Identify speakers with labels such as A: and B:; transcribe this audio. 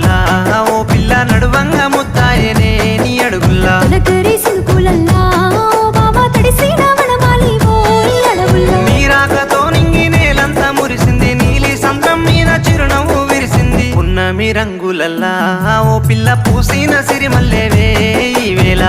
A: అందాలా ఓ పిల్ల నడువంగా ముద్దాయనే నీ అడుగుల్లా నీరాకతో నింగి నేలంతా మురిసింది నీలి సంద్రం మీద చిరునవ్వు విరిసింది పున్నమి రంగులల్లా ఓ పిల్ల పూసిన సిరిమల్లేవే ఈ వేళ